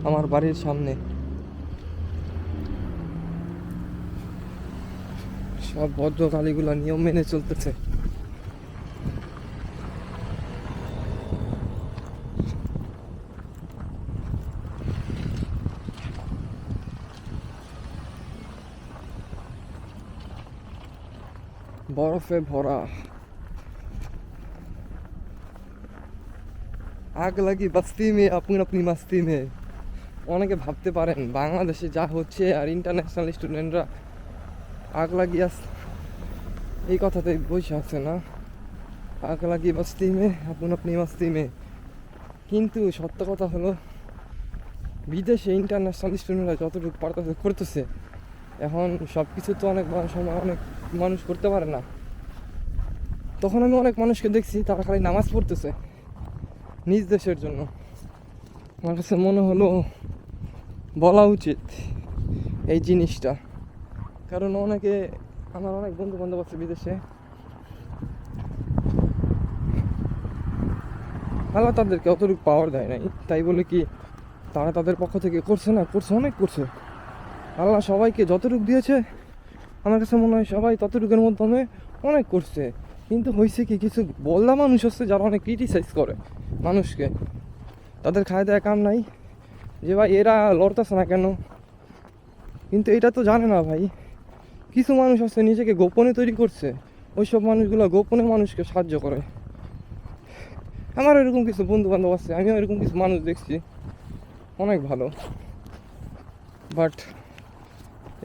আমার বাড়ির সামনে। সব ভদ্রকালীগুলো নিয়ম মেনে চলতেছে। বরফে ভরা, আগ লাগি বস্তি মে আপনি আপনি মাস্তি মে। অনেকে ভাবতে পারেন বাংলাদেশে যা হচ্ছে আর ইন্টারন্যাশনাল স্টুডেন্টরা আগ লাগিয়ে এই কথাতে বসে আছে না, আগ লাগি বস্তি মে আপনি আপনি মাস্তি মে। কিন্তু সত্য কথা হলো বিদেশে ইন্টারন্যাশনাল স্টুডেন্টরা যতটুকু পারতেছে করতেছে। এখন সব কিছু তো অনেক সময় অনেক মানুষ করতে পারে না। তখন আমি অনেক মানুষকে দেখছি তারা খালি নামাজ পড়তেছে নিজ দেশের জন্য। আমার কাছে মনে হলো বলা উচিত এই জিনিসটা, কারণ আমার অনেক বন্ধু বান্ধব আছে বিদেশে। আল্লাহ তাদেরকে অতটুকু পাওয়ার দেয় নাই, তাই বলে কি তারা তাদের পক্ষ থেকে করছে না? করছে, অনেক করছে। আল্লাহ সবাইকে যতটুকু দিয়েছে আমার কাছে মনে হয় সবাই ততটুকুর মাধ্যমে অনেক করছে। কিন্তু হয়েছে কি, কিছু বললা মানুষ হচ্ছে যারা অনেক ক্রিটিসাইজ করে মানুষকে। তাদের খায় দেয় কাম নাই যে ভাই এরা লড়তেছে না কেন, কিন্তু এটা তো জানে না ভাই কিছু মানুষ আছে নিজেকে গোপনে তৈরি করছে, ওইসব মানুষগুলো গোপনে মানুষকে সাহায্য করে। আমার এরকম কিছু বন্ধু বান্ধব আছে, আমিও এরকম কিছু মানুষ দেখছি অনেক ভালো। বাট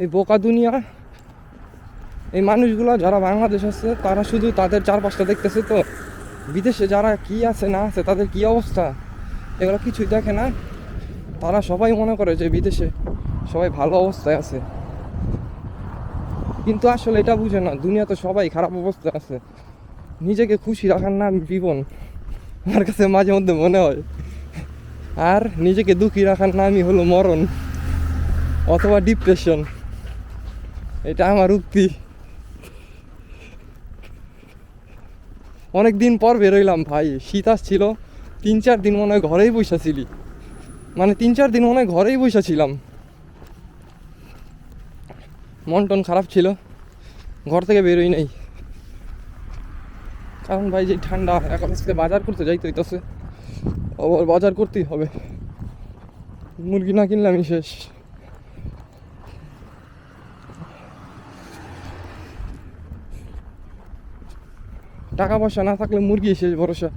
এই বোকা দুনিয়া, এই মানুষগুলো যারা বাংলাদেশ আছে তারা শুধু তাদের চারপাশটা দেখতেছে, তো বিদেশে যারা কি আছে না আছে তাদের কি অবস্থা এগুলো কিছুই দেখে না। তারা সবাই মনে করে যে বিদেশে সবাই ভালো অবস্থায় আছে, কিন্তু আসলে এটা বুঝে না দুনিয়াতে সবাই খারাপ অবস্থায় আছে। নিজেকে খুশি রাখার নাম জীবন আমার কাছে মাঝে মধ্যে মনে হয়, আর নিজেকে দুঃখী রাখার নামই হলো মরণ অথবা ডিপ্রেশন। এটা আমার উক্তি। অনেক দিন পর বেরোইলাম ভাই, শীত আসছিল, 3-4 দিন মনে হয় ঘরেই বসেছিলি, মানে 3-4 দিন মনে হয় ঘরেই বসেছিলাম। মন টন খারাপ ছিল, ঘর থেকে বেরোই নাই। কারণ ভাই যে ঠান্ডা, এখন আজকে বাজার করতে যাইতে হইতেছে, আবার বাজার করতেই হবে, মুরগি না কিনলে আমি শেষ। টাকা পয়সা না থাকলে মুরগি শেষ ভরসা।